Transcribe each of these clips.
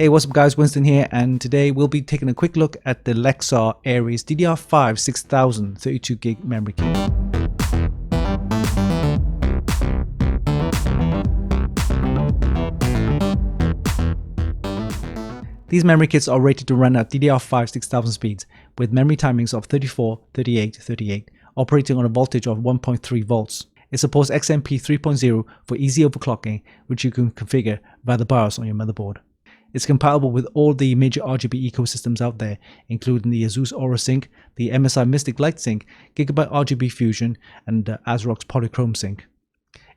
Hey, what's up guys, Winston here, and today we'll be taking a quick look at the Lexar ARES DDR5-6000 32GB memory kit. These memory kits are rated to run at DDR5-6000 speeds with memory timings of 34, 38, 38, operating on a voltage of 1.3 volts. It supports XMP 3.0 for easy overclocking, which you can configure via the BIOS on your motherboard. It's compatible with all the major RGB ecosystems out there, including the Asus Aura Sync, the MSI Mystic Light Sync, Gigabyte RGB Fusion, and ASRock's Polychrome Sync.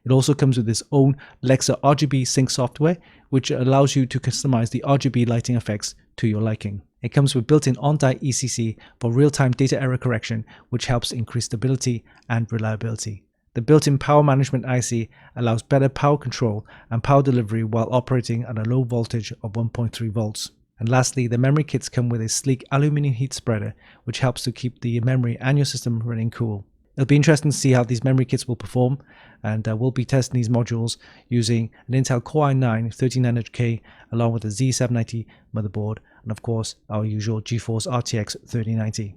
It also comes with its own Lexar RGB Sync software, which allows you to customize the RGB lighting effects to your liking. It comes with built-in on-die ECC for real-time data error correction, which helps increase stability and reliability. The built-in power management IC allows better power control and power delivery while operating at a low voltage of 1.3 volts. And lastly, the memory kits come with a sleek aluminum heat spreader, which helps to keep the memory and your system running cool. It'll be interesting to see how these memory kits will perform, and we'll be testing these modules using an Intel Core i9-13900K along with a Z790 motherboard, and of course our usual GeForce RTX 3090.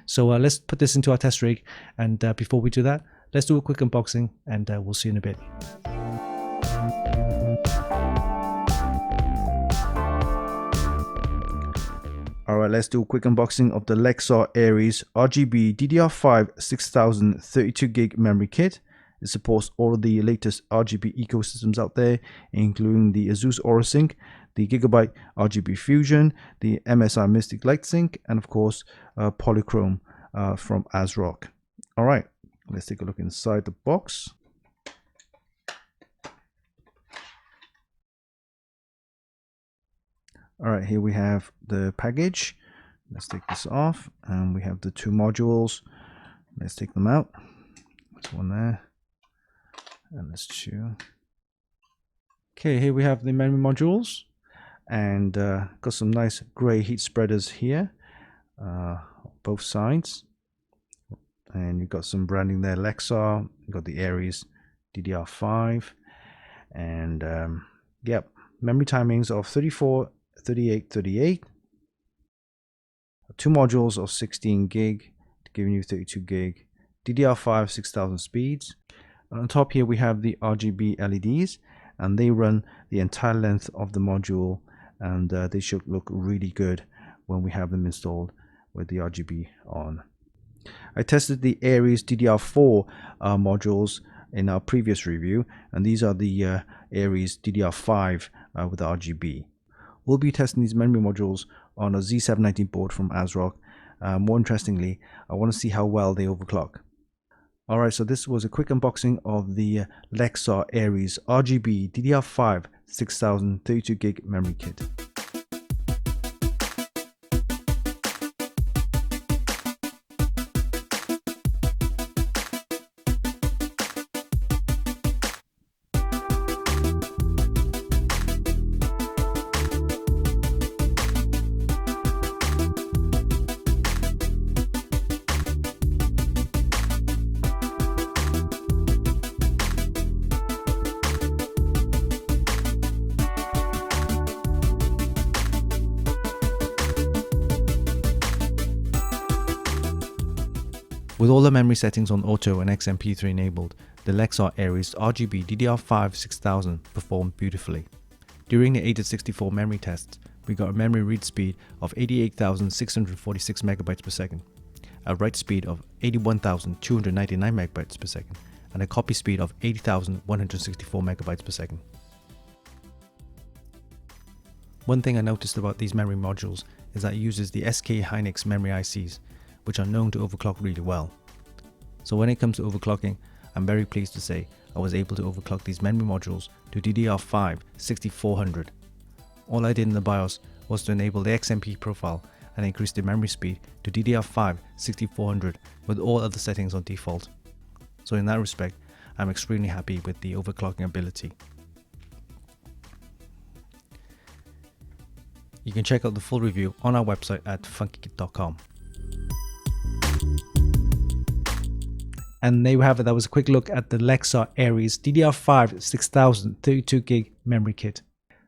So let's put this into our test rig, and before we do that, let's do a quick unboxing, and we'll see you in a bit. Alright, let's do a quick unboxing of the Lexar ARES RGB DDR5-6000 32GB memory kit. It supports all of the latest RGB ecosystems out there, including the Asus Aura Sync, the Gigabyte RGB Fusion, the MSI Mystic Light Sync, and of course Polychrome from ASRock. Alright, let's take a look inside the box. Alright, here we have the package. Let's take this off, and we have the two modules. Let's take them out. There's one there, and there's two. Okay, here we have the memory modules, and got some nice gray heat spreaders here, both sides. And you've got some branding there, Lexar. You've got the ARES DDR5, and yep, memory timings of 34, 38, 38. Two modules of 16 gig, giving you 32 gig. DDR5-6000 speeds. And on top here we have the RGB LEDs, and they run the entire length of the module, and they should look really good when we have them installed with the RGB on. I tested the ARES DDR4 modules in our previous review, and these are the ARES DDR5 with RGB. We'll be testing these memory modules on a Z790 board from ASRock. More interestingly, I want to see how well they overclock. Alright, so this was a quick unboxing of the Lexar ARES RGB DDR5-6000 32GB memory kit. With all the memory settings on auto and XMP3 enabled, the Lexar ARES RGB DDR5-6000 performed beautifully. During the 8-64 memory tests, we got a memory read speed of 88,646 megabytes per second, a write speed of 81,299 megabytes per second, and a copy speed of 80,164 megabytes per second. One thing I noticed about these memory modules is that it uses the SK Hynix memory ICs, which are known to overclock really well. So when it comes to overclocking, I'm very pleased to say I was able to overclock these memory modules to DDR5-6400. All I did in the BIOS was to enable the XMP profile and increase the memory speed to DDR5-6400 with all other settings on default. So in that respect, I'm extremely happy with the overclocking ability. You can check out the full review on our website at funkykit.com. And there you have it. That was a quick look at the Lexar ARES DDR5-6000 32GB memory kit.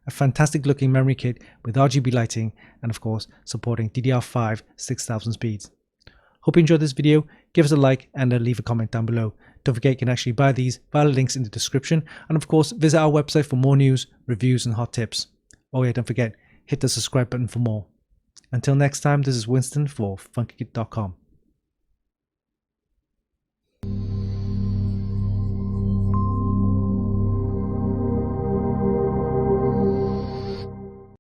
a fantastic looking memory kit with RGB lighting and of course supporting DDR5-6000 speeds. Hope you enjoyed this video. Give us a like and leave a comment down below. Don't forget you can actually buy these via the links in the description, and of course visit our website for more news, reviews and hot tips. Oh yeah, don't forget, hit the subscribe button for more. Until next time, this is Winston for Funkykit.com.